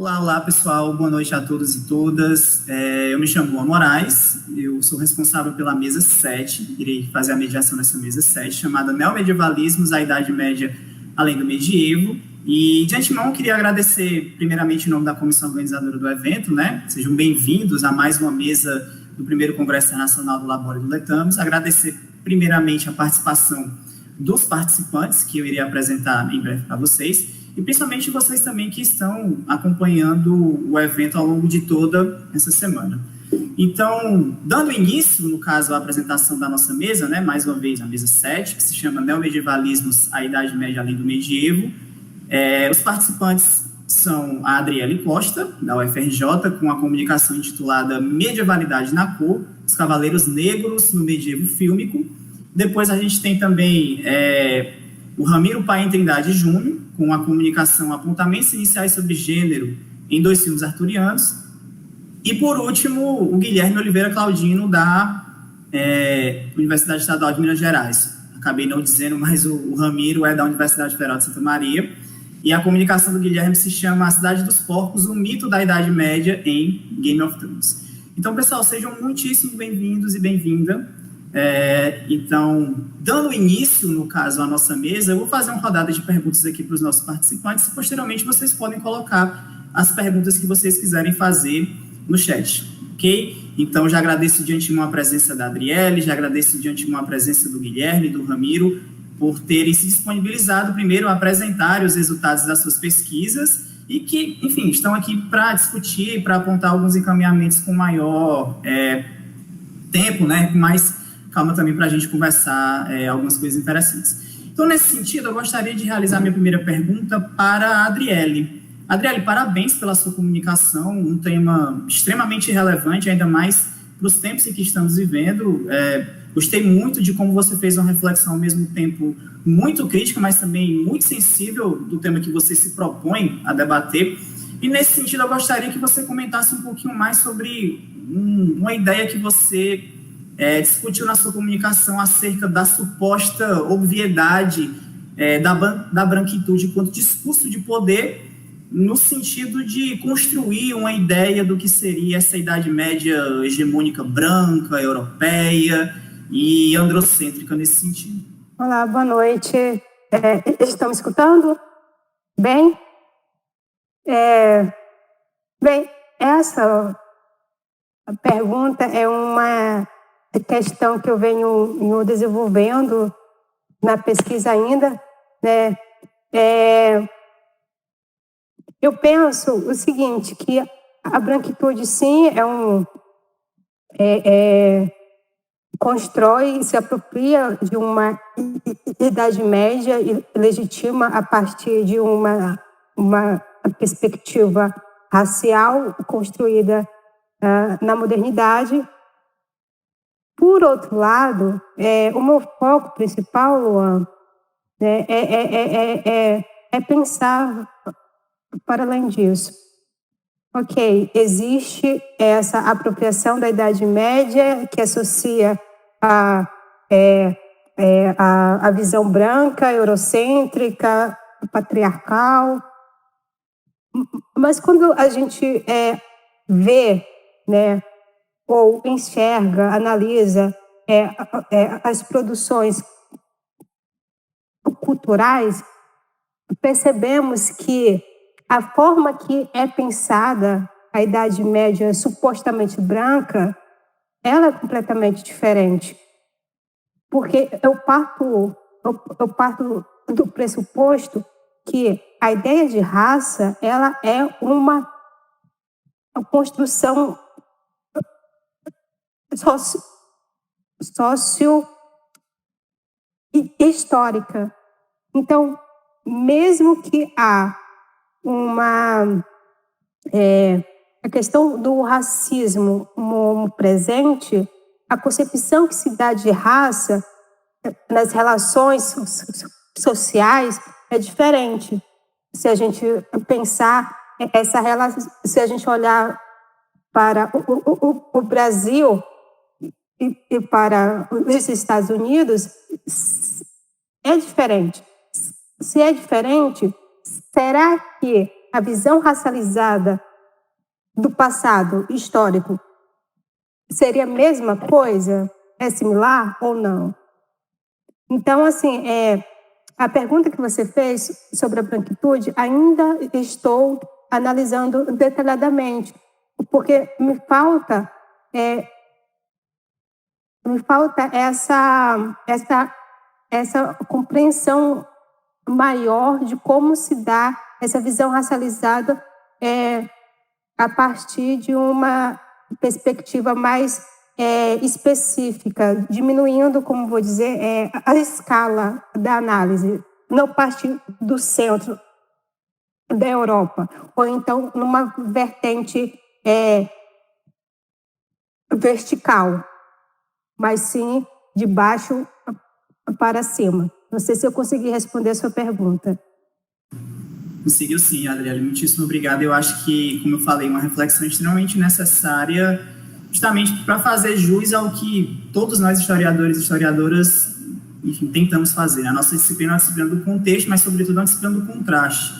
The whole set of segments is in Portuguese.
Olá, olá pessoal, boa noite a todos e todas. Eu me chamo Luan Moraes, eu sou responsável pela mesa 7, irei fazer a mediação nessa mesa 7, chamada Neomedievalismos, a Idade Média além do Medievo. E de antemão queria agradecer primeiramente em nome da comissão organizadora do evento, né? Sejam bem-vindos a mais uma mesa do primeiro Congresso Internacional do Labore do Letamos. Agradecer primeiramente a participação dos participantes, que eu irei apresentar em breve para vocês, e principalmente vocês também que estão acompanhando o evento ao longo de toda essa semana. Então, dando início, no caso, à apresentação da nossa mesa, né, mais uma vez, a mesa 7, que se chama Neomedievalismos, a Idade Média além do Medievo. Os participantes são a Adriele Costa, da UFRJ, com a comunicação intitulada Medievalidade na Cor, os Cavaleiros Negros no Medievo Fílmico. Depois a gente tem também o Ramiro Paim Trindade Júnior, com a comunicação Apontamentos Iniciais sobre Gênero em 2 filmes arturianos. E, por último, o Guilherme Oliveira Claudino, da Universidade Estadual de Minas Gerais. Acabei não dizendo, mas o Ramiro é da Universidade Federal de Santa Maria. E a comunicação do Guilherme se chama A Cidade dos Porcos, o mito da Idade Média em Game of Thrones. Então, pessoal, sejam muitíssimo bem-vindos e bem-vinda. Então, dando início, no caso, à nossa mesa, eu vou fazer uma rodada de perguntas aqui para os nossos participantes e, posteriormente, vocês podem colocar as perguntas que vocês quiserem fazer no chat, ok? Então, já agradeço de antemão a presença da Adriele, já agradeço de antemão a presença do Guilherme e do Ramiro, por terem se disponibilizado, primeiro, a apresentarem os resultados das suas pesquisas e que, enfim, estão aqui para discutir, para apontar alguns encaminhamentos com maior tempo, né, com mais calma também para a gente conversar algumas coisas interessantes. Então, nesse sentido, eu gostaria de realizar minha primeira pergunta para a Adriele. Adriele, parabéns pela sua comunicação, um tema extremamente relevante, ainda mais para os tempos em que estamos vivendo. Gostei muito de como você fez uma reflexão ao mesmo tempo muito crítica, mas também muito sensível do tema que você se propõe a debater. E, nesse sentido, eu gostaria que você comentasse um pouquinho mais sobre uma ideia que você discutiu na sua comunicação acerca da suposta obviedade da branquitude enquanto discurso de poder, no sentido de construir uma ideia do que seria essa Idade Média hegemônica branca, europeia e androcêntrica nesse sentido. Olá, boa noite. Estão me escutando? Bem? Bem, essa pergunta é uma questão que eu venho desenvolvendo na pesquisa ainda, né? Eu penso o seguinte, que a branquitude, sim, constrói e se apropria de uma Idade Média e legitima a partir de uma perspectiva racial construída na modernidade. Por outro lado, o meu foco principal, Luan, né, é pensar para além disso. Ok, existe essa apropriação da Idade Média que associa a visão branca, eurocêntrica, patriarcal, mas quando a gente vê, né, ou enxerga, analisa as produções culturais, percebemos que a forma que é pensada a Idade Média supostamente branca, ela é completamente diferente. Porque eu parto do pressuposto que a ideia de raça, ela é uma construção histórica. Então, mesmo que há a questão do racismo presente, a concepção que se dá de raça nas relações sociais é diferente. Se a gente pensar essa relação, se a gente olhar para o Brasil e para os Estados Unidos, é diferente. Se é diferente, será que a visão racializada do passado histórico seria a mesma coisa? É similar ou não? Então, assim, a pergunta que você fez sobre a branquitude, ainda estou analisando detalhadamente, porque me falta essa compreensão maior de como se dá essa visão racializada a partir de uma perspectiva mais específica, diminuindo, como vou dizer, a escala da análise, não partir do centro da Europa, ou então numa vertente vertical, mas sim de baixo para cima. Não sei se eu consegui responder a sua pergunta. Conseguiu sim, Adriele. Muitíssimo obrigado. Eu acho que, como eu falei, uma reflexão extremamente necessária, justamente para fazer jus ao que todos nós, historiadores e historiadoras, enfim, tentamos fazer. A nossa disciplina é uma disciplina do contexto, mas, sobretudo, é uma disciplina do contraste.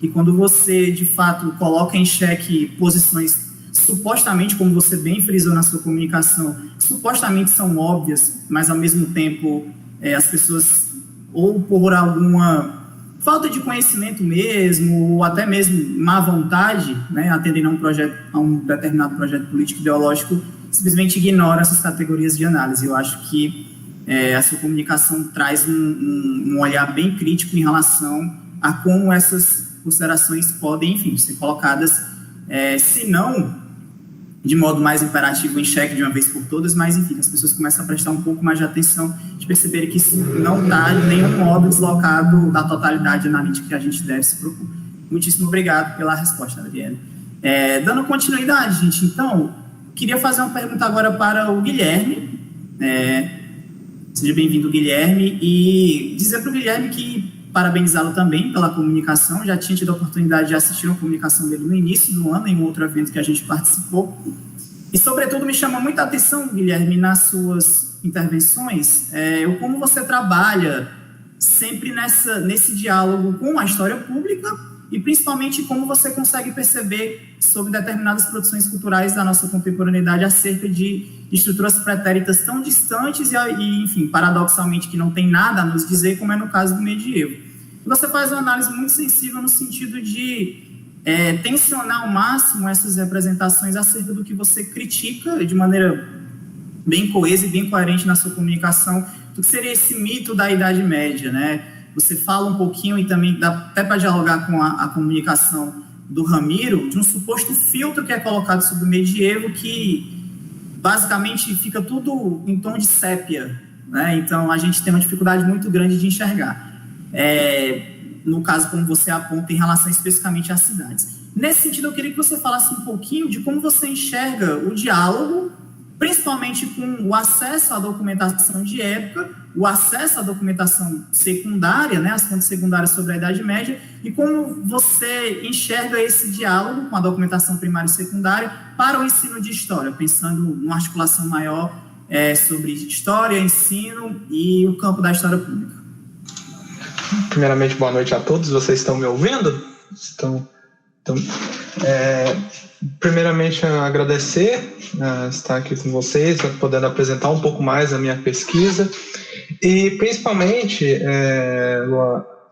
E quando você, de fato, coloca em xeque posições supostamente, como você bem frisou na sua comunicação, supostamente são óbvias, mas, ao mesmo tempo, as pessoas, ou por alguma falta de conhecimento mesmo, ou até mesmo má vontade, né, atendendo a um determinado projeto político ideológico, simplesmente ignora essas categorias de análise. Eu acho que a sua comunicação traz um olhar bem crítico em relação a como essas considerações podem, enfim, ser colocadas, se não de modo mais imperativo em xeque de uma vez por todas, mas, enfim, as pessoas começam a prestar um pouco mais de atenção, de perceberem que isso não está de nenhum modo deslocado da totalidade analítica que a gente deve se propor. Muitíssimo obrigado pela resposta, Adriele. Dando continuidade, gente, então, queria fazer uma pergunta agora para o Guilherme. Seja bem-vindo, Guilherme, e dizer para o Guilherme que parabenizá-lo também pela comunicação. Já tinha tido a oportunidade de assistir uma comunicação dele no início do ano, em um outro evento que a gente participou. E, sobretudo, me chama muita atenção, Guilherme, nas suas intervenções, como você trabalha sempre nesse diálogo com a história pública e, principalmente, como você consegue perceber sobre determinadas produções culturais da nossa contemporaneidade acerca de estruturas pretéritas tão distantes e, enfim, paradoxalmente, que não tem nada a nos dizer, como é no caso do medievo. Você faz uma análise muito sensível no sentido de tensionar ao máximo essas representações acerca do que você critica de maneira bem coesa e bem coerente na sua comunicação, do que seria esse mito da Idade Média, né? Você fala um pouquinho, e também dá até para dialogar com a comunicação do Ramiro, de um suposto filtro que é colocado sobre o medievo, que basicamente fica tudo em tom de sépia, né? Então a gente tem uma dificuldade muito grande de enxergar. No caso, como você aponta, em relação especificamente às cidades. Nesse sentido, eu queria que você falasse um pouquinho de como você enxerga o diálogo, principalmente com o acesso à documentação de época, o acesso à documentação secundária, né, as fontes secundárias sobre a Idade Média, e como você enxerga esse diálogo com a documentação primária e secundária para o ensino de história, pensando numa articulação maior sobre história, ensino e o campo da história pública. Primeiramente, boa noite a todos. Vocês estão me ouvindo? Primeiramente, agradecer estar aqui com vocês, podendo apresentar um pouco mais a minha pesquisa. E, principalmente,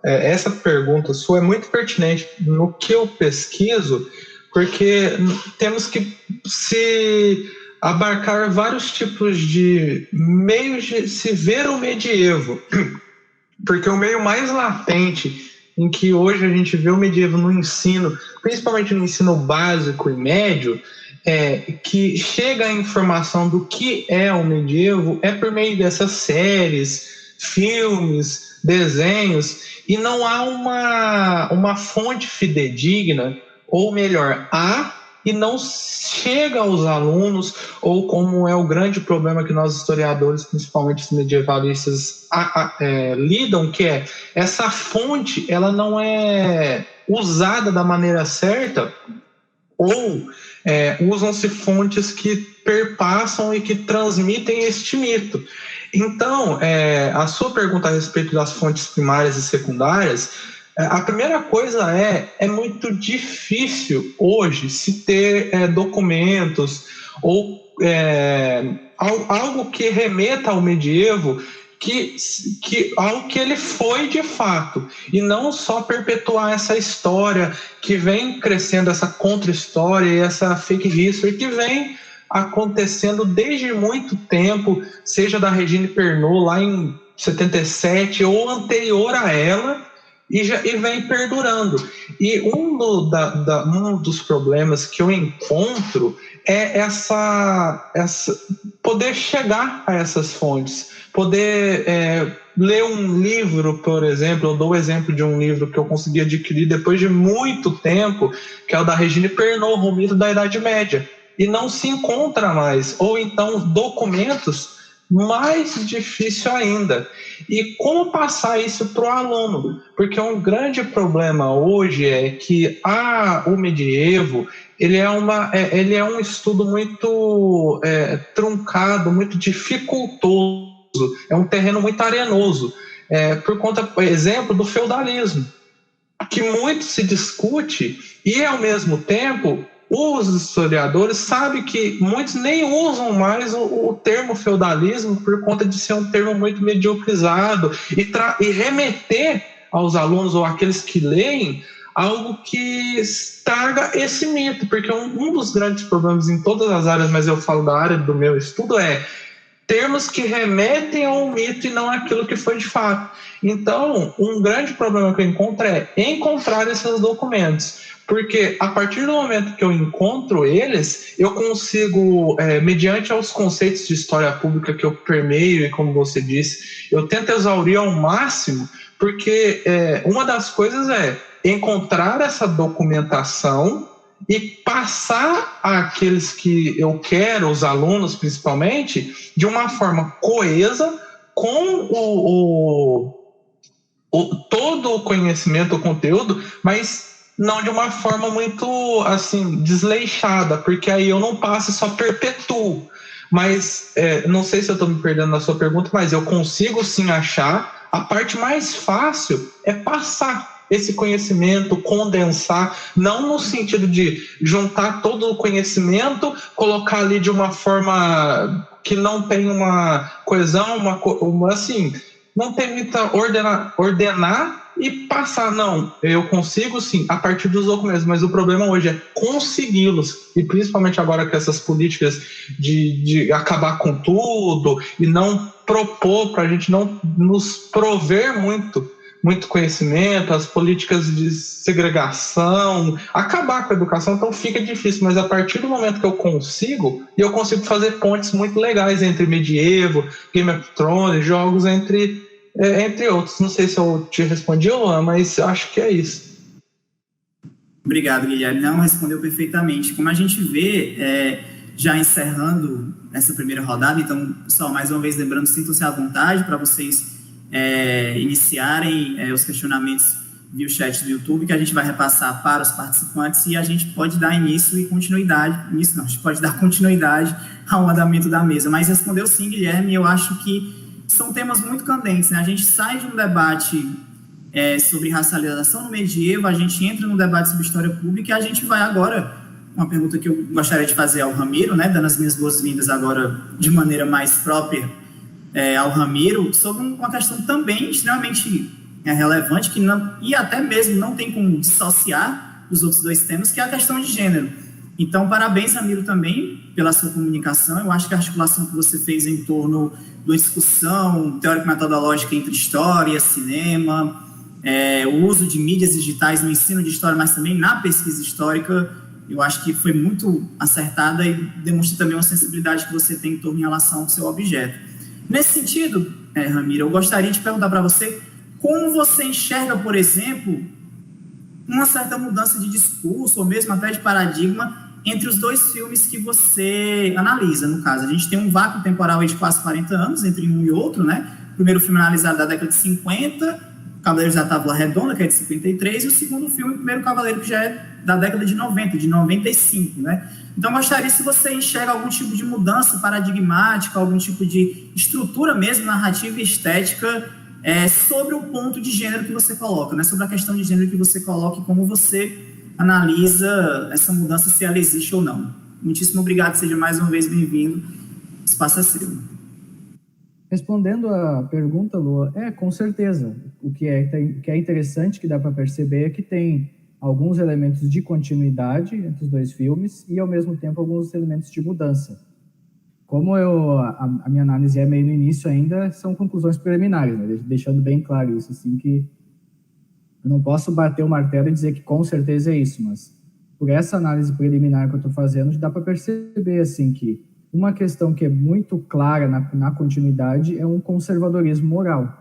essa pergunta sua é muito pertinente no que eu pesquiso, porque temos que se abarcar vários tipos de meios de se ver o medievo. Porque o meio mais latente em que hoje a gente vê o medievo no ensino, principalmente no ensino básico e médio, que chega a informação do que é o medievo é por meio dessas séries, filmes, desenhos, e não há uma fonte fidedigna, ou melhor, e não chega aos alunos, ou como é o grande problema que nós historiadores, principalmente os medievalistas, lidam, que é essa fonte, ela não é usada da maneira certa, ou usam-se fontes que perpassam e que transmitem este mito. Então, a sua pergunta a respeito das fontes primárias e secundárias, A primeira coisa é muito difícil hoje se ter documentos ou algo que remeta ao medievo, algo que ele foi de fato, e não só perpetuar essa história que vem crescendo, essa contra-história e essa fake history que vem acontecendo desde muito tempo, seja da Regine Pernod lá em 77 ou anterior a ela, e vem perdurando. E um dos problemas que eu encontro é essa poder chegar a essas fontes, poder ler um livro, por exemplo. Eu dou o exemplo de um livro que eu consegui adquirir depois de muito tempo, que é o da Regine Pernod, O Mito da Idade Média, e não se encontra mais, ou então documentos, mais difícil ainda. E como passar isso para o aluno? Porque um grande problema hoje é que o medievo ele é um estudo muito truncado, muito dificultoso, é um terreno muito arenoso, por conta, por exemplo, do feudalismo, que muito se discute, e ao mesmo tempo os historiadores sabem que muitos nem usam mais o termo feudalismo por conta de ser um termo muito mediocrizado e remeter aos alunos ou àqueles que leem algo que estraga esse mito, porque um dos grandes problemas em todas as áreas, mas eu falo da área do meu estudo, é termos que remetem ao mito e não àquilo que foi de fato. Então, um grande problema que eu encontro é encontrar esses documentos, porque a partir do momento que eu encontro eles, eu consigo, mediante aos conceitos de história pública que eu permeio, e como você disse, eu tento exaurir ao máximo, porque uma das coisas é encontrar essa documentação e passar àqueles que eu quero, os alunos principalmente, de uma forma coesa, com todo o conhecimento, o conteúdo, mas não de uma forma muito assim desleixada, porque aí eu não passo e só perpetuo. Mas não sei se eu estou me perdendo na sua pergunta, mas eu consigo sim achar. A parte mais fácil é passar esse conhecimento, condensar, não no sentido de juntar todo o conhecimento, colocar ali de uma forma que não tem uma coesão, assim, não permita ordenar e passar. Não, eu consigo sim, a partir dos documentos, mas o problema hoje é consegui-los, e principalmente agora com essas políticas de acabar com tudo e não propor, para a gente não nos prover muito conhecimento, as políticas de segregação, acabar com a educação, então fica difícil, mas a partir do momento que eu consigo fazer pontes muito legais entre medievo, Game of Thrones, jogos entre outros. Não sei se eu te respondi, Luan, mas acho que é isso. Obrigado, Guilherme. Não, respondeu perfeitamente. Como a gente vê, já encerrando essa primeira rodada, então, pessoal, mais uma vez lembrando, sintam-se à vontade para vocês iniciarem os questionamentos via o chat do YouTube, que a gente vai repassar para os participantes, e a gente pode dar início e continuidade, a gente pode dar continuidade ao andamento da mesa. Mas respondeu sim, Guilherme, eu acho que são temas muito candentes, né? A gente sai de um debate sobre racialização no medievo, a gente entra num debate sobre história pública, e a gente vai agora, uma pergunta que eu gostaria de fazer ao Ramiro, né, dando as minhas boas-vindas agora de maneira mais própria ao Ramiro, sobre uma questão também extremamente relevante, que não, e até mesmo não tem como dissociar os outros dois temas, que é a questão de gênero. Então, parabéns, Ramiro, também pela sua comunicação. Eu acho que a articulação que você fez em torno de uma discussão teórico-metodológica entre história, cinema, o uso de mídias digitais no ensino de história, mas também na pesquisa histórica, eu acho que foi muito acertada e demonstra também uma sensibilidade que você tem em torno em relação ao seu objeto. Nesse sentido, Ramiro, eu gostaria de perguntar para você como você enxerga, por exemplo, uma certa mudança de discurso, ou mesmo até de paradigma, entre os dois filmes que você analisa, no caso. A gente tem um vácuo temporal aí de quase 40 anos entre um e outro, né? O primeiro filme analisado da década de 50, Cavaleiros da Távola Redonda, que é de 53, e o segundo filme, O Primeiro Cavaleiro, que já é da década de 90, de 95, né? Então, gostaria se você enxerga algum tipo de mudança paradigmática, algum tipo de estrutura mesmo, narrativa e estética sobre o ponto de gênero que você coloca, né? Sobre a questão de gênero que você coloca e como você analisa essa mudança, se ela existe ou não. Muitíssimo obrigado, seja mais uma vez bem-vindo. O espaço é seu. Respondendo a pergunta, Lua, com certeza. O que é interessante, que dá para perceber, é que tem alguns elementos de continuidade entre os dois filmes e, ao mesmo tempo, alguns elementos de mudança. Como a minha análise é meio no início ainda, são conclusões preliminares, né? Deixando bem claro isso, assim, que eu não posso bater o martelo e dizer que com certeza é isso, mas por essa análise preliminar que eu estou fazendo, dá para perceber, assim, que uma questão que é muito clara na continuidade é um conservadorismo moral,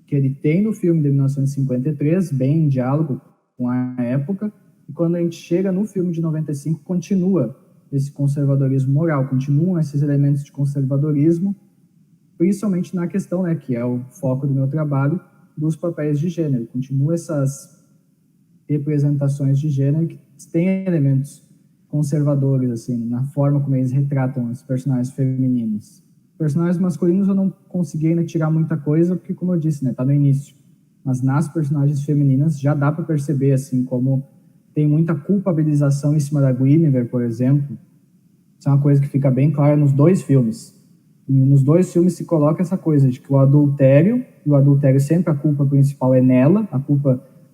que ele tem no filme de 1953, bem em diálogo com a época, e quando a gente chega no filme de 95, continua esse conservadorismo moral, continuam esses elementos de conservadorismo, principalmente na questão, né, que é o foco do meu trabalho, dos papéis de gênero. Continua essas representações de gênero que têm elementos conservadores, assim, na forma como eles retratam os personagens femininos. Personagens masculinos eu não consegui ainda tirar muita coisa, porque, como eu disse, né, tá no início. Mas nas personagens femininas já dá para perceber, assim, como tem muita culpabilização em cima da Guinevere, por exemplo. Isso é uma coisa que fica bem clara nos dois filmes. E nos dois filmes se coloca essa coisa de que o adultério sempre a culpa principal é nela,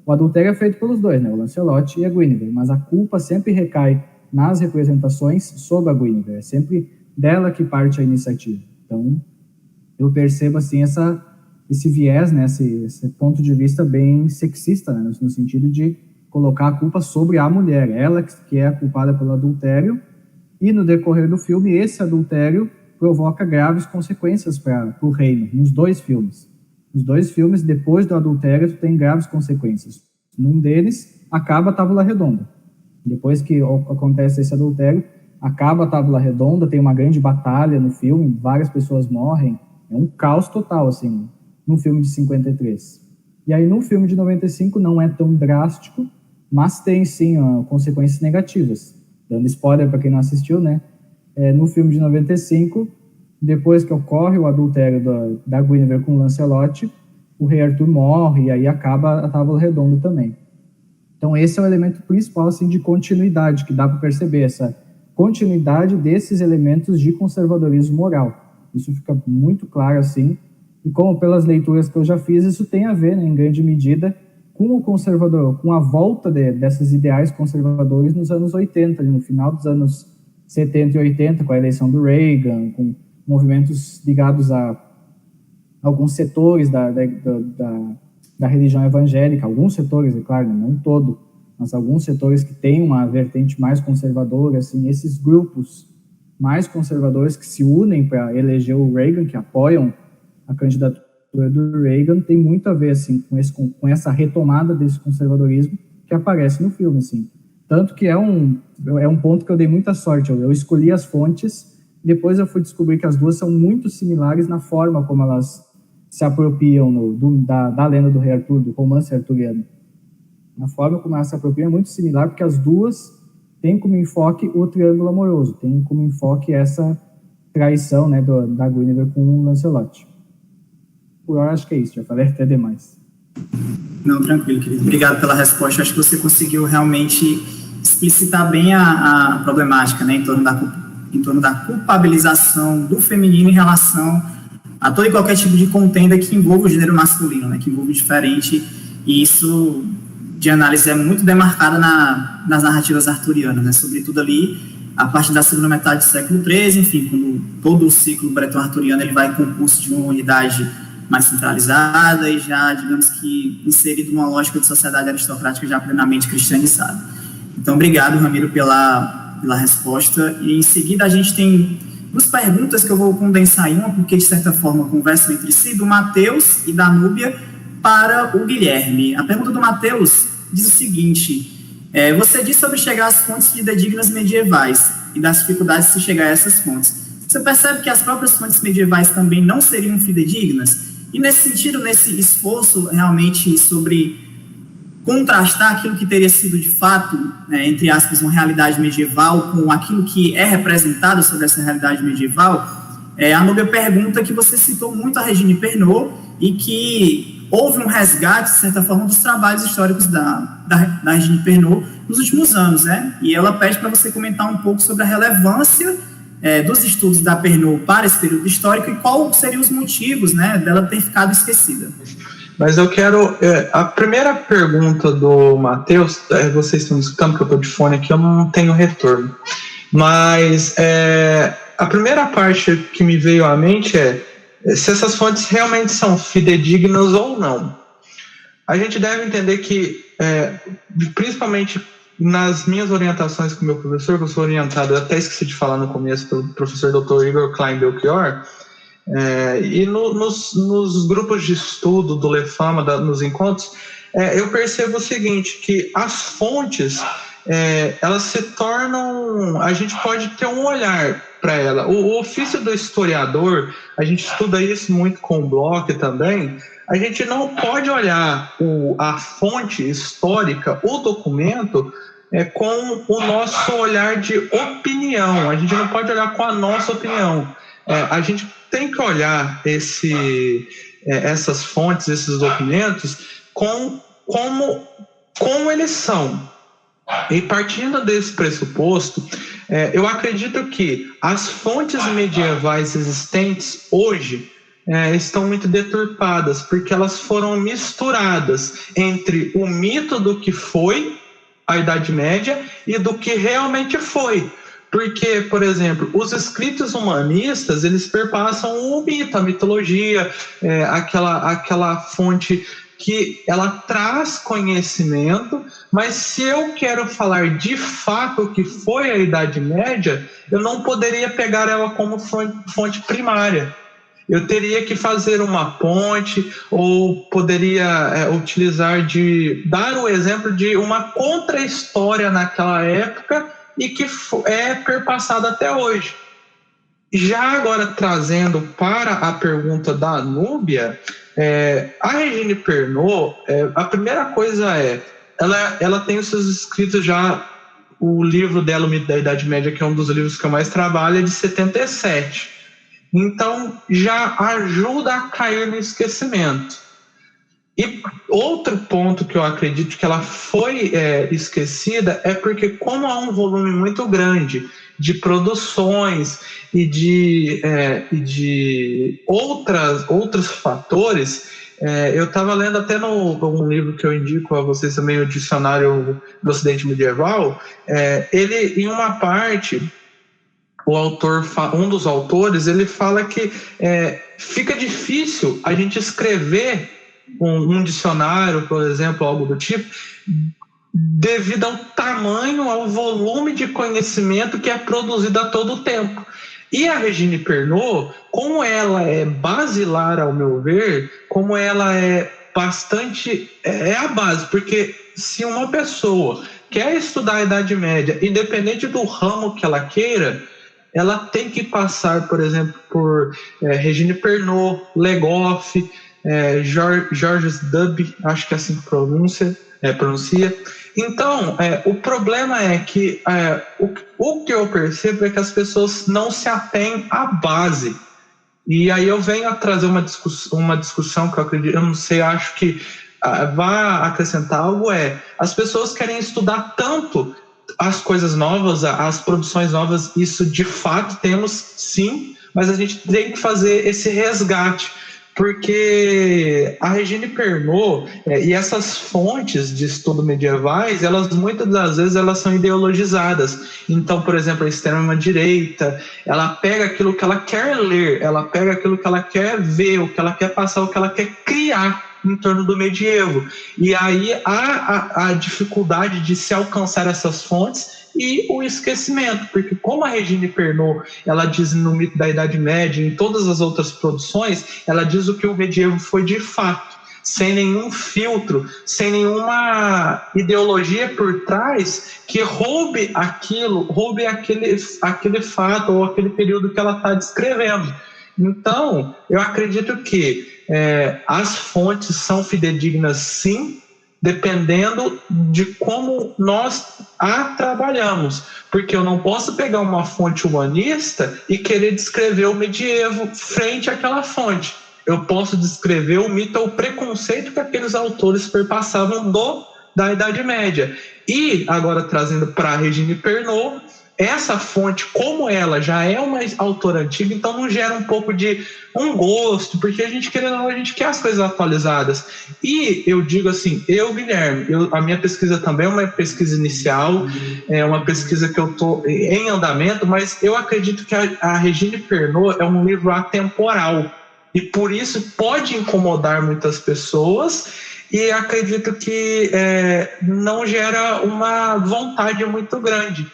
o adultério é feito pelos dois, né, o Lancelot e a Guinevere, mas a culpa sempre recai nas representações sobre a Guinevere, é sempre dela que parte a iniciativa. Então, eu percebo, assim, esse viés, né, esse ponto de vista bem sexista, né, no sentido de colocar a culpa sobre a mulher, ela que é a culpada pelo adultério, e no decorrer do filme, esse adultério provoca graves consequências para o reino, nos dois filmes. Nos dois filmes, depois do adultério, tem graves consequências. Num deles, acaba a Tábula Redonda. Depois que acontece esse adultério, acaba a Tábula Redonda, tem uma grande batalha no filme, várias pessoas morrem, é um caos total, assim, no filme de 53. E aí, no filme de 95, não é tão drástico, mas tem, sim, consequências negativas. Dando spoiler para quem não assistiu, né? No filme de 95, depois que ocorre o adultério da Guinevere com o Lancelot, o rei Arthur morre, e aí acaba a Tábula Redonda também. Então, esse é o elemento principal, assim, de continuidade, que dá para perceber, essa continuidade desses elementos de conservadorismo moral. Isso fica muito claro, assim, e como pelas leituras que eu já fiz, isso tem a ver, né, em grande medida, com o conservador, com a volta desses ideais conservadores nos anos 80, no final dos anos 70 e 80, com a eleição do Reagan, com movimentos ligados a alguns setores da religião evangélica, alguns setores, é claro, não todo, mas alguns setores que têm uma vertente mais conservadora, assim, esses grupos mais conservadores que se unem para eleger o Reagan, que apoiam a candidatura do Reagan, tem muito a ver, assim, com essa retomada desse conservadorismo que aparece no filme, assim. Tanto que é um ponto que eu dei muita sorte. Eu escolhi as fontes, depois eu fui descobrir que as duas são muito similares na forma como elas se apropriam da lenda do rei Arthur, do romance arturiano. Na forma como elas se apropriam é muito similar, porque as duas têm como enfoque o triângulo amoroso, têm como enfoque essa traição, né, da Guinevere com o Lancelot. Por hora, acho que é isso, já falei até demais. Não, tranquilo, querido. Obrigado pela resposta. Acho que você conseguiu realmente explicitar bem a problemática, né, em torno da culpabilização do feminino em relação a todo e qualquer tipo de contenda que envolva o gênero masculino, né, que envolva o diferente, e isso de análise é muito demarcada nas narrativas arturianas, né, sobretudo ali a partir da segunda metade do século XIII, enfim, quando todo o ciclo breton-arturiano ele vai composto de uma unidade mais centralizada e já, digamos que, inserido numa lógica de sociedade aristocrática já plenamente cristianizada. Então, obrigado, Ramiro, pela resposta. E, em seguida, a gente tem duas perguntas que eu vou condensar em uma, porque, de certa forma, conversam entre si, do Matheus e da Núbia para o Guilherme. A pergunta do Matheus diz o seguinte: você disse sobre chegar às fontes fidedignas medievais e das dificuldades de se chegar a essas fontes. Você percebe que as próprias fontes medievais também não seriam fidedignas? E nesse sentido, nesse esforço realmente sobre contrastar aquilo que teria sido de fato, entre aspas, uma realidade medieval com aquilo que é representado sobre essa realidade medieval, A Núbia pergunta que você citou muito a Regine Pernod e que houve um resgate, de certa forma, dos trabalhos históricos da Regine Pernod nos últimos anos, né? E ela pede para você comentar um pouco sobre a relevância dos estudos da Pernod para esse período histórico e quais seriam os motivos, né, dela ter ficado esquecida. Mas eu quero... a primeira pergunta do Matheus, vocês estão me escutando que eu estou de fone aqui, eu não tenho retorno. Mas a primeira parte que me veio à mente se essas fontes realmente são fidedignas ou não. A gente deve entender que, principalmente nas minhas orientações com o meu professor, que eu sou orientado, eu até esqueci de falar no começo, pelo professor Dr. Igor Klein-Belchior, e nos grupos de estudo do Lefama, nos encontros, eu percebo o seguinte, que as fontes, elas se tornam... A gente pode ter um olhar para ela. O ofício do historiador, a gente estuda isso muito com o Bloch também, a gente não pode olhar a fonte histórica, o documento, com o nosso olhar de opinião. A gente não pode olhar com a nossa opinião. A gente tem que olhar essas fontes, esses documentos, como eles são. E partindo desse pressuposto, eu acredito que as fontes medievais existentes hoje estão muito deturpadas, porque elas foram misturadas entre o mito do que foi a Idade Média e do que realmente foi. Porque, por exemplo, os escritos humanistas, eles perpassam o mito, a mitologia, aquela fonte que ela traz conhecimento, mas se eu quero falar de fato o que foi a Idade Média, eu não poderia pegar ela como fonte primária. Eu teria que fazer uma ponte, ou poderia dar o exemplo de uma contra-história naquela época e que é perpassada até hoje. Já agora, trazendo para a pergunta da Núbia, a Regine Pernod, a primeira coisa ela tem os seus escritos já, o livro dela, O Mito da Idade Média, que é um dos livros que eu mais trabalho, é de 77. Então, já ajuda a cair no esquecimento. E outro ponto que eu acredito que ela foi esquecida é porque, como há um volume muito grande de produções e de outros fatores, eu estava lendo até um livro que eu indico a vocês também, o Dicionário do Ocidente Medieval, ele, em uma parte... um dos autores, ele fala que fica difícil a gente escrever um dicionário, por exemplo, algo do tipo, devido ao tamanho, ao volume de conhecimento que é produzido a todo tempo. E a Regine Pernod, como ela é basilar, ao meu ver, como ela é bastante... é a base, porque se uma pessoa quer estudar a Idade Média, independente do ramo que ela queira, ela tem que passar, por exemplo, por Regine Pernod, Legoff, Georges Duby, acho que é assim que pronuncia. Então, o problema é que o que eu percebo é que as pessoas não se atêm à base. E aí eu venho a trazer uma discussão que eu acredito, eu não sei, acho que vai acrescentar algo, as pessoas querem estudar tanto as coisas novas, as produções novas, isso de fato temos sim, mas a gente tem que fazer esse resgate, porque a Regine Pernod e essas fontes de estudo medievais, elas muitas das vezes elas são ideologizadas. Então, por exemplo, a extrema-direita, ela pega aquilo que ela quer ler, ela pega aquilo que ela quer ver, o que ela quer passar, o que ela quer criar em torno do medievo. E aí há a dificuldade de se alcançar essas fontes e o esquecimento, porque como a Regine Pernod, ela diz no Mito da Idade Média, em todas as outras produções, ela diz o que o medievo foi de fato, sem nenhum filtro, sem nenhuma ideologia por trás que roube aquele fato ou aquele período que ela está descrevendo. Então, eu acredito que as fontes são fidedignas, sim, dependendo de como nós a trabalhamos, porque eu não posso pegar uma fonte humanista e querer descrever o medievo frente àquela fonte. Eu posso descrever o mito ou o preconceito que aqueles autores perpassavam da Idade Média. E, agora trazendo para a Regine Pernot, essa fonte, como ela já é uma autora antiga, então não gera um pouco de um gosto, porque a gente querendo ou não, a gente quer as coisas atualizadas. E eu digo assim, Guilherme, a minha pesquisa também é uma pesquisa inicial, é uma pesquisa que eu estou em andamento, mas eu acredito que a Regine Pernot é um livro atemporal, e por isso pode incomodar muitas pessoas, e acredito que não gera uma vontade muito grande.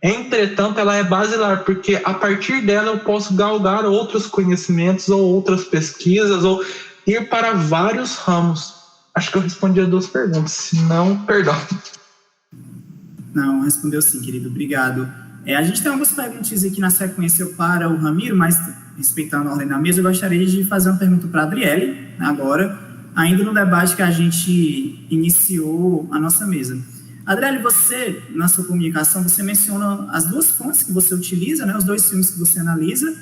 Entretanto, ela é basilar, porque a partir dela eu posso galgar outros conhecimentos ou outras pesquisas, ou ir para vários ramos. Acho que eu respondi as 2 perguntas, se não, perdão. Não, respondeu sim, querido, obrigado. A gente tem algumas perguntas aqui na sequência para o Ramiro, mas respeitando a ordem da mesa, eu gostaria de fazer uma pergunta para a Adriele, agora, ainda no debate que a gente iniciou a nossa mesa. Adriele, você, na sua comunicação, você menciona as 2 fontes que você utiliza, né, os 2 filmes que você analisa,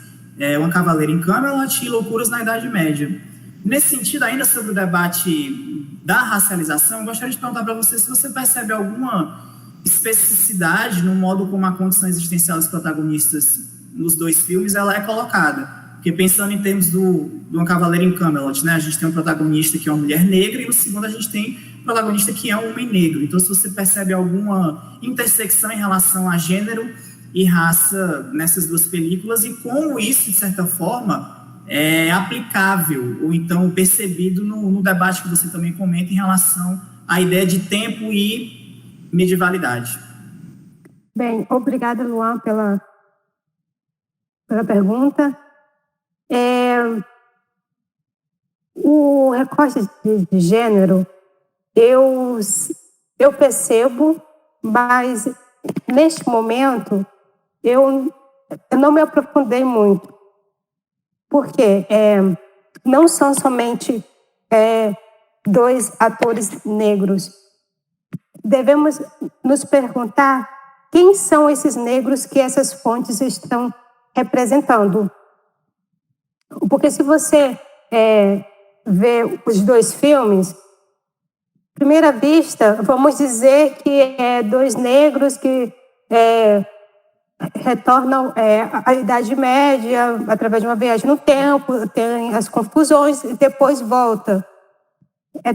Uma Cavaleira em Camelot e Loucuras na Idade Média. Nesse sentido, ainda sobre o debate da racialização, eu gostaria de perguntar para você se você percebe alguma especificidade no modo como a condição existencial dos protagonistas nos 2 filmes ela é colocada. Porque pensando em termos do Uma Cavaleira em Camelot, né, a gente tem um protagonista que é uma mulher negra e no segundo a gente tem um protagonista que é um homem negro. Então, se você percebe alguma intersecção em relação a gênero e raça nessas 2 películas e como isso, de certa forma, é aplicável ou então percebido no debate que você também comenta em relação à ideia de tempo e medievalidade. Bem, obrigada, Luan, pela pergunta. O recorte de gênero, eu percebo, mas neste momento eu não me aprofundei muito, porque não são somente 2 atores negros. Devemos nos perguntar quem são esses negros que essas fontes estão representando. Porque se você vê os 2 filmes, à primeira vista, vamos dizer que 2 negros que retornam à Idade Média através de uma viagem no tempo, tem as confusões e depois volta.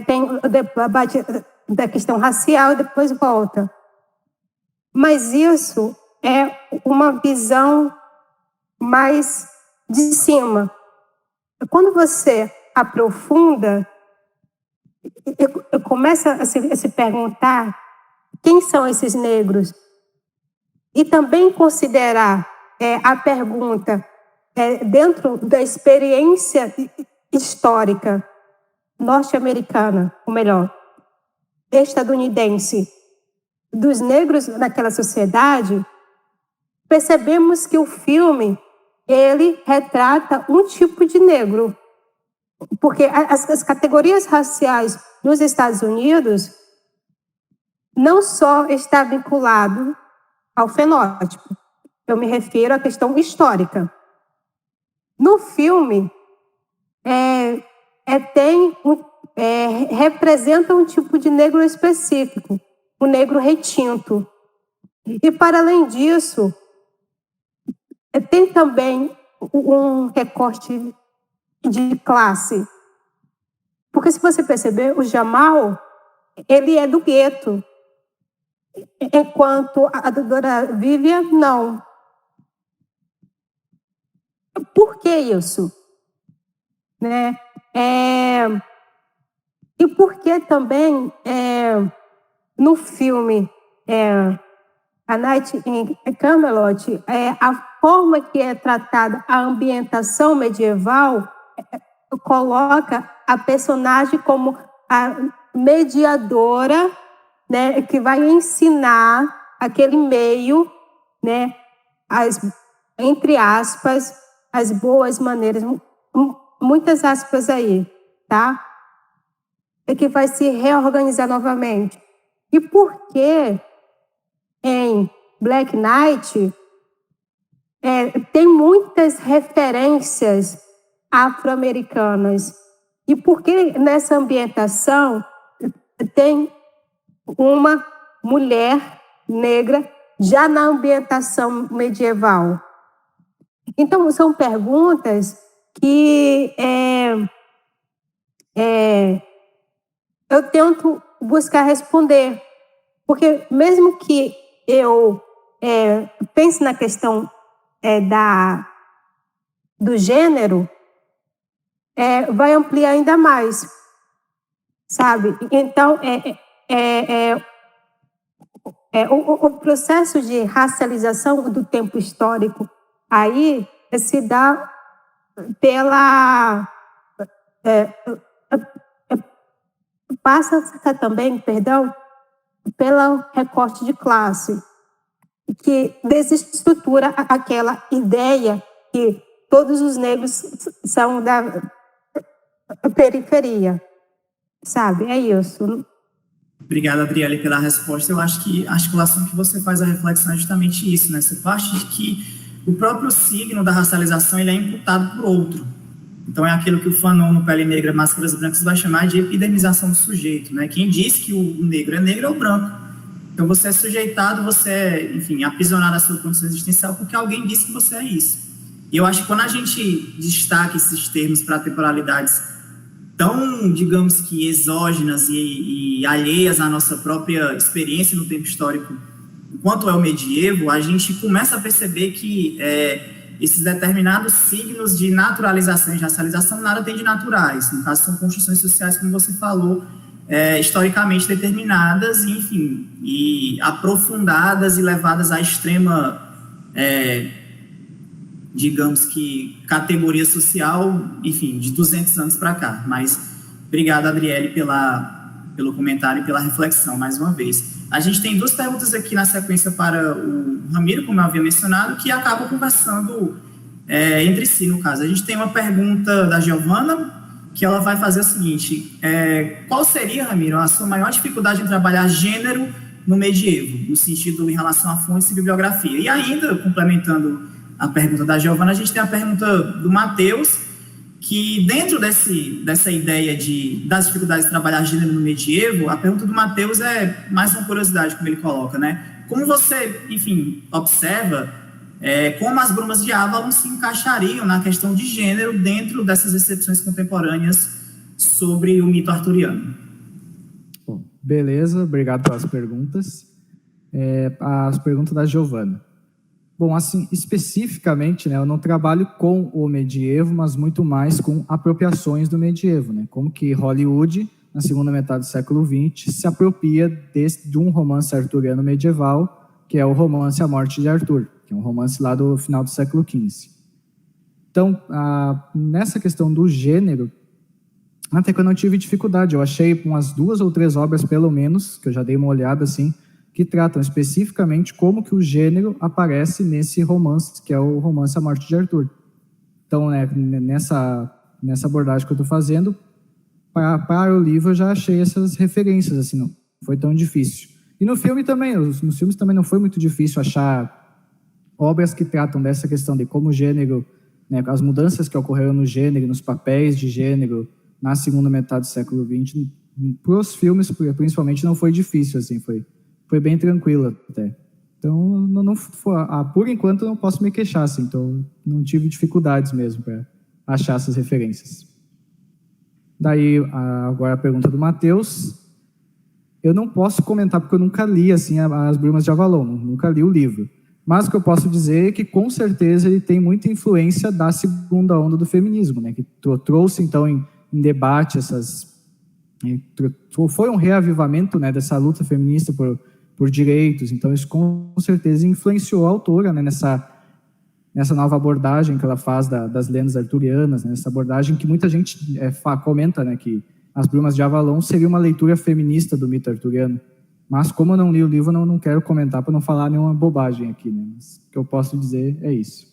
Tem o debate da questão racial e depois volta. Mas isso é uma visão mais de cima. Quando você aprofunda, começa a se perguntar quem são esses negros e também considerar a pergunta dentro da experiência histórica norte-americana, ou melhor, estadunidense, dos negros naquela sociedade, percebemos que o filme ele retrata um tipo de negro. Porque as categorias raciais nos Estados Unidos não só está vinculado ao fenótipo. Eu me refiro à questão histórica. No filme, representa um tipo de negro específico, o negro retinto. E, para além disso, tem também um recorte de classe. Porque, se você perceber, o Jamal, ele é do gueto, enquanto a doutora Vivian, não. Por que isso? Né? E por que também, no filme A Night in Camelot, a forma que é tratada a ambientação medieval coloca a personagem como a mediadora, né, que vai ensinar aquele meio, né, entre aspas, as boas maneiras, muitas aspas aí, tá? Que vai se reorganizar novamente. E por que em Black Knight, tem muitas referências afro-americanas. E porque nessa ambientação tem uma mulher negra já na ambientação medieval. Então, são perguntas que eu tento buscar responder. Porque mesmo que eu pense na questão do gênero, vai ampliar ainda mais, sabe? Então, o processo de racialização do tempo histórico aí se dá passa também, pelo recorte de classe, que desestrutura aquela ideia que todos os negros são da periferia, sabe? É isso. Obrigado, Adriele, pela resposta. Eu acho que a articulação que você faz a reflexão é justamente isso, né? Essa parte de que o próprio signo da racialização ele é imputado por outro. Então, é aquilo que o Fanon, no Pele Negra, Máscaras Brancas, vai chamar de epidermização do sujeito, né? Quem diz que o negro é o branco. Então, você é sujeitado, você é, enfim, aprisionado à sua condição existencial porque alguém disse que você é isso. E eu acho que quando a gente destaca esses termos para temporalidades tão, digamos que, exógenas e alheias à nossa própria experiência no tempo histórico, enquanto é o medievo, a gente começa a perceber que esses determinados signos de naturalização e de racialização nada tem de naturais. No caso, são construções sociais, como você falou, historicamente determinadas, e, enfim, e aprofundadas e levadas à extrema, digamos que, categoria social, enfim, de 200 anos para cá. Mas obrigado, Adriele, pelo comentário e pela reflexão, mais uma vez. A gente tem duas perguntas aqui na sequência para o Ramiro, como eu havia mencionado, que acabam conversando entre si, no caso. A gente tem uma pergunta da Giovana, que ela vai fazer o seguinte: qual seria, Ramiro, a sua maior dificuldade em trabalhar gênero no medievo, no sentido em relação a fontes e bibliografia? E ainda, complementando a pergunta da Giovana, a gente tem a pergunta do Matheus, que dentro dessa ideia das dificuldades de trabalhar gênero no medievo, a pergunta do Matheus é mais uma curiosidade, como ele coloca, né? Como você, enfim, observa como as Brumas de Avalon se encaixariam na questão de gênero dentro dessas recepções contemporâneas sobre o mito arturiano? Bom, beleza, obrigado pelas perguntas. As perguntas da Giovana. Bom, assim, especificamente, né, eu não trabalho com o medievo, mas muito mais com apropriações do medievo, né? Como que Hollywood, na segunda metade do século XX, se apropria de um romance arturiano medieval, que é o romance A Morte de Arthur, que é um romance lá do final do século XV. Então, nessa questão do gênero, até que eu não tive dificuldade. Eu achei umas 2 ou 3 obras, pelo menos, que eu já dei uma olhada, assim, que tratam especificamente como que o gênero aparece nesse romance, que é o romance A Morte de Arthur. Então, nessa abordagem que eu estou fazendo, para o livro eu já achei essas referências, assim, não foi tão difícil. E no filme também, nos filmes também não foi muito difícil achar obras que tratam dessa questão de como o gênero, né, as mudanças que ocorreram no gênero, nos papéis de gênero, na segunda metade do século XX. Para os filmes, principalmente, não foi difícil, assim, foi bem tranquilo até. Então, por enquanto, eu não posso me queixar, assim, então não tive dificuldades mesmo para achar essas referências. Daí, agora a pergunta do Matheus. Eu não posso comentar, porque eu nunca li, assim, As Brumas de Avalon, nunca li o livro. Mas o que eu posso dizer é que, com certeza, ele tem muita influência da segunda onda do feminismo, né, que trouxe, então, em debate foi um reavivamento, né, dessa luta feminista por direitos. Então, isso com certeza influenciou a autora, né, nessa nova abordagem que ela faz das lendas arturianas, né, essa abordagem que muita gente comenta, né, que As Brumas de Avalon seria uma leitura feminista do mito arturiano. Mas, como eu não li o livro, eu não quero comentar para não falar nenhuma bobagem aqui, né? Mas o que eu posso dizer é isso.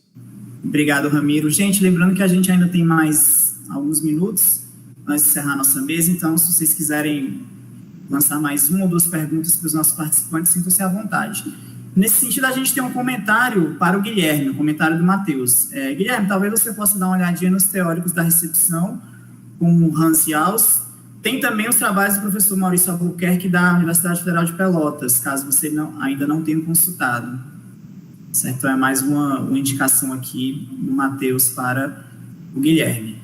Obrigado, Ramiro. Gente, lembrando que a gente ainda tem mais alguns minutos antes de encerrar a nossa mesa, então, se vocês quiserem lançar mais 1 ou 2 perguntas para os nossos participantes, sintam-se à vontade. Nesse sentido, a gente tem um comentário para o Guilherme, um comentário do Matheus. Guilherme, talvez você possa dar uma olhadinha nos teóricos da recepção, com o Hans Jauss. Tem também os trabalhos do professor Maurício Albuquerque, da Universidade Federal de Pelotas, caso você ainda não tenha consultado. Certo? Então, é mais uma indicação aqui do Matheus para o Guilherme.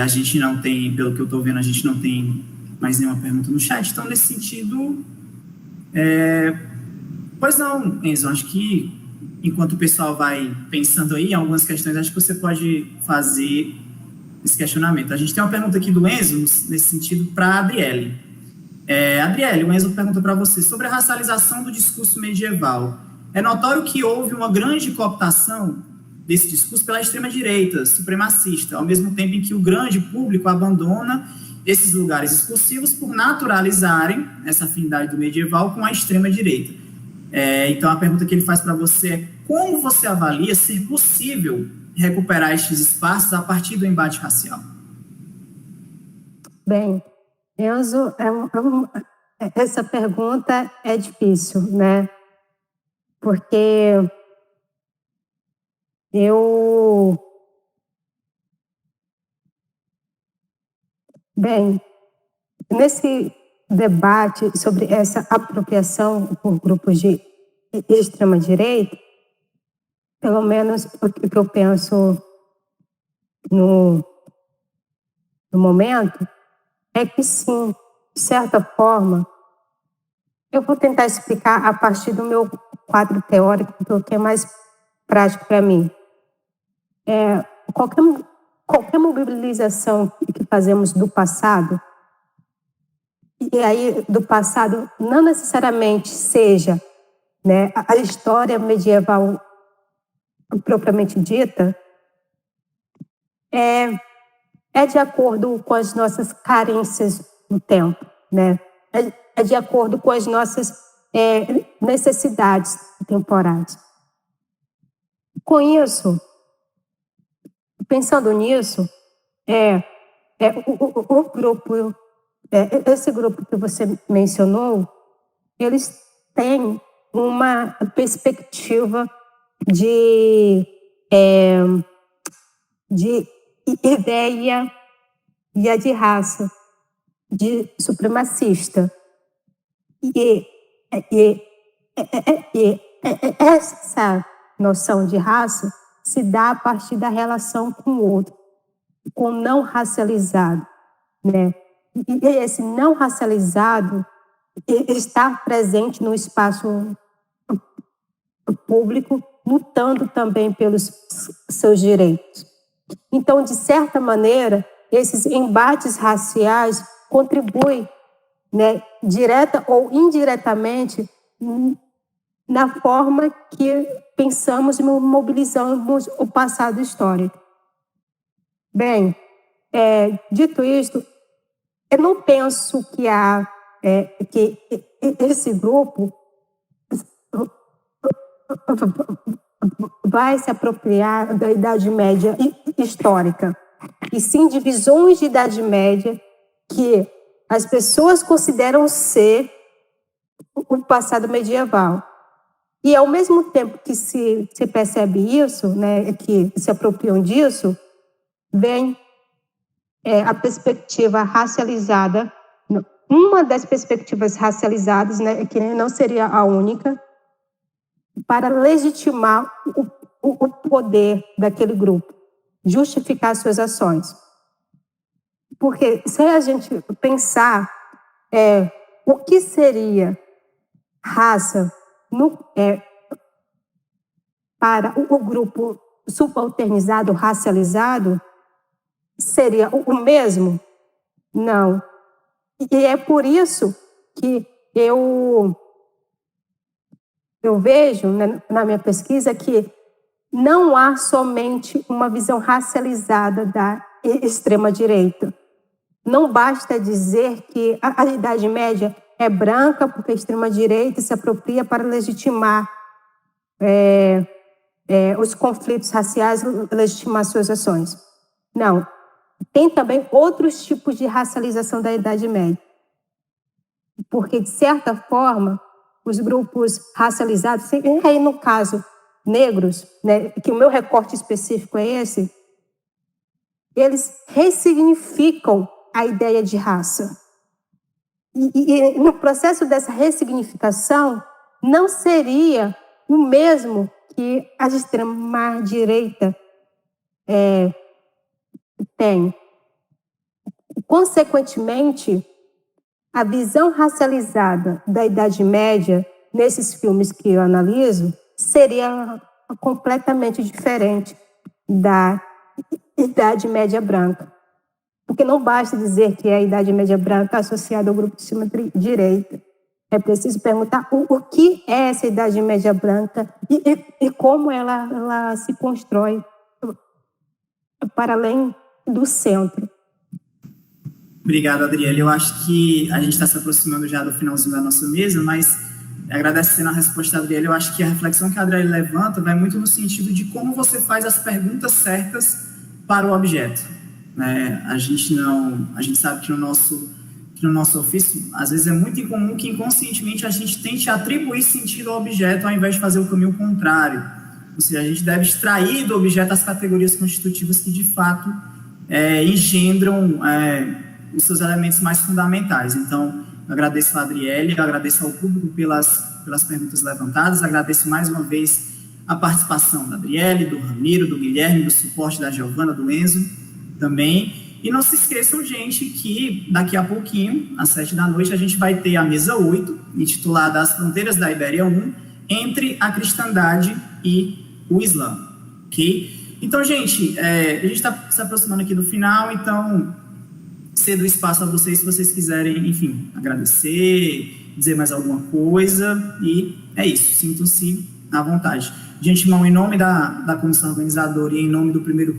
A gente não tem, pelo que eu estou vendo, a gente não tem mais nenhuma pergunta no chat. Então, nesse sentido... Pois não, Enzo, acho que enquanto o pessoal vai pensando aí em algumas questões, acho que você pode fazer esse questionamento. A gente tem uma pergunta aqui do Enzo, nesse sentido, para a Adriele. Adriele, o Enzo pergunta para você sobre a racialização do discurso medieval. É notório que houve uma grande cooptação desse discurso pela extrema-direita, supremacista, ao mesmo tempo em que o grande público abandona esses lugares excursivos por naturalizarem essa afinidade do medieval com a extrema-direita. Então, a pergunta que ele faz para você é como você avalia ser possível recuperar estes espaços a partir do embate racial? Bem, Enzo, essa pergunta é difícil, né? Porque nesse debate sobre essa apropriação por grupos de extrema-direita, pelo menos o que eu penso no momento, é que sim, de certa forma, eu vou tentar explicar a partir do meu quadro teórico, porque é mais prático para mim. Qualquer mobilização que fazemos do passado, e aí do passado não necessariamente seja, né, a história medieval propriamente dita, é de acordo com as nossas carências no tempo, né? É de acordo com as nossas necessidades temporais. Com isso, pensando nisso, o grupo, esse grupo que você mencionou, eles têm uma perspectiva de ideia de raça, de supremacista. E essa noção de raça se dá a partir da relação com o outro, com o não racializado, né? E esse não racializado está presente no espaço público, lutando também pelos seus direitos. Então, de certa maneira, esses embates raciais contribuem, né, direta ou indiretamente, na forma que pensamos e mobilizamos o passado histórico. Bem, dito isto, eu não penso que que esse grupo vai se apropriar da Idade Média histórica, e sim de visões de Idade Média que as pessoas consideram ser o passado medieval. E, ao mesmo tempo que se percebe isso, né, que se apropriam disso, vem a perspectiva racializada, uma das perspectivas racializadas, né, que não seria a única, para legitimar o poder daquele grupo, justificar suas ações. Porque se a gente pensar o que seria raça para o grupo subalternizado, racializado, seria o mesmo? Não. E é por isso que eu vejo, né, na minha pesquisa, que não há somente uma visão racializada da extrema-direita. Não basta dizer que a Idade Média é branca porque a extrema-direita se apropria para legitimar os conflitos raciais, legitimar suas ações. Não. Tem também outros tipos de racialização da Idade Média. Porque, de certa forma, os grupos racializados, aí no caso, negros, né, que o meu recorte específico é esse, eles ressignificam a ideia de raça. E no processo dessa ressignificação, não seria o mesmo que a extrema-direita tem. Consequentemente, a visão racializada da Idade Média, nesses filmes que eu analiso, seria completamente diferente da Idade Média branca. Porque não basta dizer que é a Idade Média branca associada ao grupo de extrema-direita. É preciso perguntar o que é essa Idade Média branca e como ela se constrói para além do centro. Obrigado, Adriele. Eu acho que a gente está se aproximando já do finalzinho da nossa mesa, mas agradecendo a resposta da Adriele, eu acho que a reflexão que a Adriele levanta vai muito no sentido de como você faz as perguntas certas para o objeto. A gente sabe que no nosso ofício, às vezes é muito incomum que inconscientemente a gente tente atribuir sentido ao objeto ao invés de fazer o caminho contrário. Ou seja, a gente deve extrair do objeto as categorias constitutivas que de fato engendram os seus elementos mais fundamentais. Então, eu agradeço a Adriele, eu agradeço ao público pelas perguntas levantadas, agradeço mais uma vez a participação da Adriele, do Ramiro, do Guilherme, do suporte da Giovana, do Enzo também. E não se esqueçam, gente, que daqui a pouquinho, às 19h, a gente vai ter a mesa 8, intitulada As Fronteiras da Ibéria 1, entre a cristandade e o Islã, ok? Então, gente, a gente está se aproximando aqui do final, então cedo espaço a vocês, se vocês quiserem, enfim, agradecer, dizer mais alguma coisa, e é isso, sintam-se à vontade. De antemão, em nome da comissão organizadora e em nome do primeiro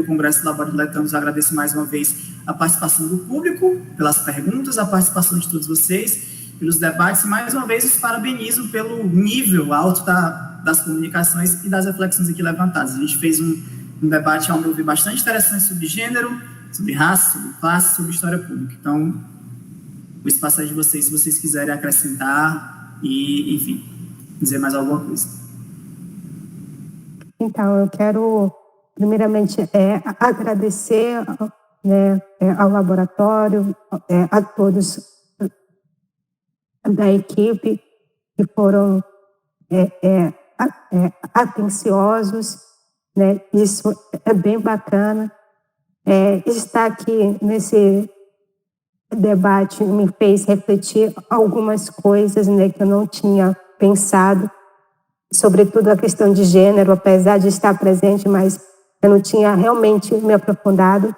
Congresso Labora de Letamos, agradeço mais uma vez a participação do público, pelas perguntas, a participação de todos vocês, pelos debates, e mais uma vez os parabenizo pelo nível alto das comunicações e das reflexões aqui levantadas. A gente fez um debate, ao meu ver, bastante interessante sobre gênero, sobre raça, sobre classe, sobre história pública. Então, o espaço é de vocês, se vocês quiserem acrescentar e, enfim, dizer mais alguma coisa. Então, eu quero, primeiramente, agradecer ao laboratório, a todos da equipe que foram atenciosos, né? Isso é bem bacana. Estar aqui nesse debate me fez refletir algumas coisas, né, que eu não tinha pensado, sobretudo a questão de gênero, apesar de estar presente, mas eu não tinha realmente me aprofundado.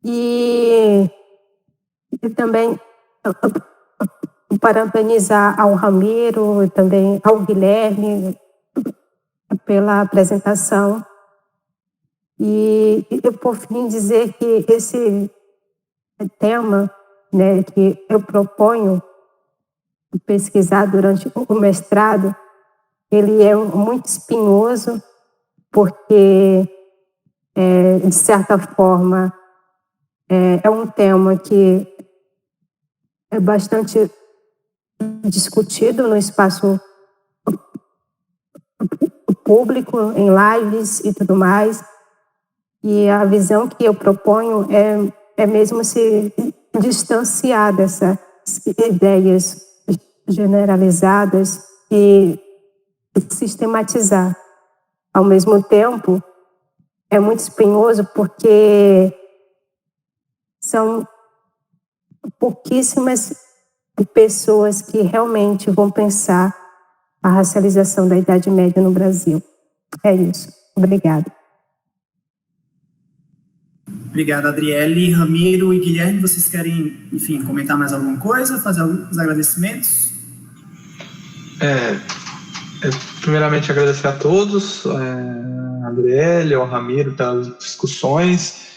E também parabenizar ao Ramiro e também ao Guilherme pela apresentação. E por fim, dizer que esse tema, né, que eu proponho pesquisar durante o mestrado, ele é muito espinhoso, porque, de certa forma, é um tema que é bastante discutido no espaço público, em lives e tudo mais. E a visão que eu proponho é mesmo se distanciar dessas ideias generalizadas e sistematizar. Ao mesmo tempo, é muito espinhoso porque são pouquíssimas pessoas que realmente vão pensar a racialização da Idade Média no Brasil. É isso. Obrigada. Obrigado, Adriele, Ramiro e Guilherme. Vocês querem, enfim, comentar mais alguma coisa? Fazer alguns agradecimentos? Primeiramente, agradecer a todos, a Adriele, ao Ramiro, pelas discussões.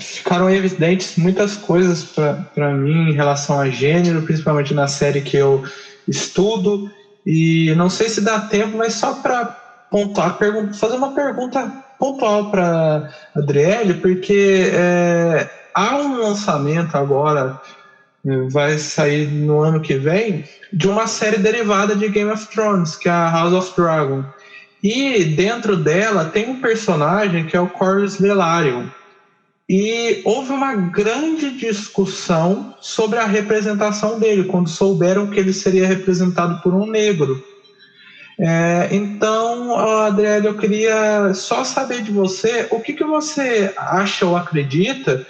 Ficaram evidentes muitas coisas para mim em relação a gênero, principalmente na série que eu estudo. E não sei se dá tempo, mas só para pontuar, fazer uma pergunta pontual para Adriele, porque há um lançamento agora vai sair no ano que vem, de uma série derivada de Game of Thrones, que é a House of Dragon. E dentro dela tem um personagem que é o Corlys Velaryon. E houve uma grande discussão sobre a representação dele, quando souberam que ele seria representado por um negro. Então, Adriele, eu queria só saber de você, o que você acha ou acredita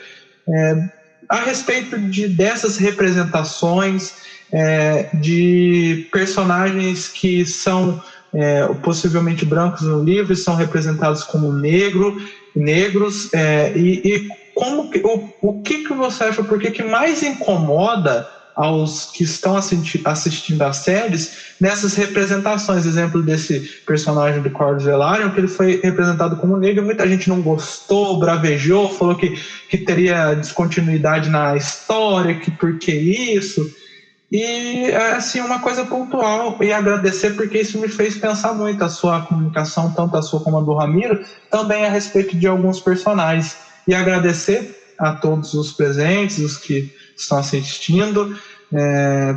a respeito dessas representações de personagens que são possivelmente brancos no livro, são representados como negros, e o que você acha, por que mais incomoda aos que estão assistindo às séries nessas representações? Exemplo desse personagem do Corlys Velaryon, que ele foi representado como negro, muita gente não gostou, bravejou, falou que teria descontinuidade na história, que por que isso? E, assim, uma coisa pontual, e agradecer, porque isso me fez pensar muito, a sua comunicação, tanto a sua como a do Ramiro, também a respeito de alguns personagens. E agradecer a todos os presentes, os que estão assistindo,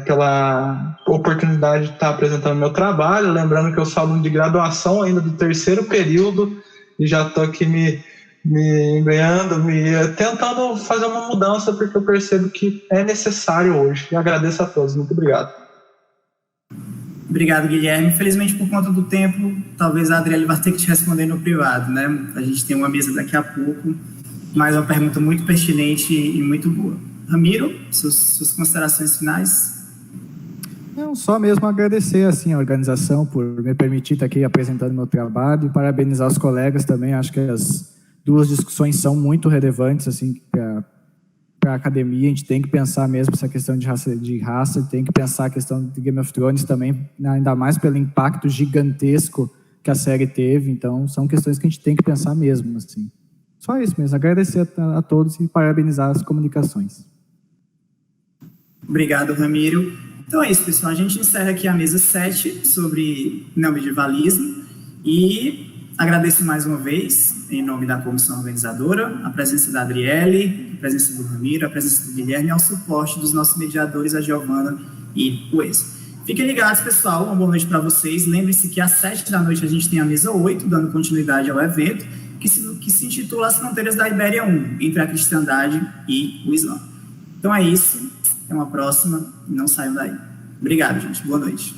pela oportunidade de estar apresentando meu trabalho. Lembrando que eu sou aluno de graduação ainda do 3º período, e já estou aqui me empenhando, tentando fazer uma mudança, porque eu percebo que é necessário hoje. E agradeço a todos. Muito obrigado. Obrigado, Guilherme. Infelizmente, por conta do tempo, talvez a Adriele vai ter que te responder no privado, né? A gente tem uma mesa daqui a pouco, mas é uma pergunta muito pertinente e muito boa. Ramiro, suas considerações finais? Não, só mesmo agradecer assim, a organização por me permitir estar aqui apresentando meu trabalho e parabenizar os colegas também. Acho que as duas discussões são muito relevantes assim, para a academia. A gente tem que pensar mesmo essa questão de raça, tem que pensar a questão de Game of Thrones também, ainda mais pelo impacto gigantesco que a série teve. Então, são questões que a gente tem que pensar mesmo. Assim. Só isso mesmo, agradecer a todos e parabenizar as comunicações. Obrigado, Ramiro. Então é isso, pessoal. A gente encerra aqui a mesa 7 sobre neomedievalismo e agradeço mais uma vez, em nome da comissão organizadora, a presença da Adriele, a presença do Ramiro, a presença do Guilherme e ao suporte dos nossos mediadores, a Giovana e o Enzo. Fiquem ligados, pessoal. Uma boa noite para vocês. Lembrem-se que às 7 da noite a gente tem a mesa 8, dando continuidade ao evento, que se intitula As Fronteiras da Ibéria 1, entre a cristandade e o Islã. Então é isso. Até uma próxima. Não saiam daí. Obrigado, gente. Boa noite.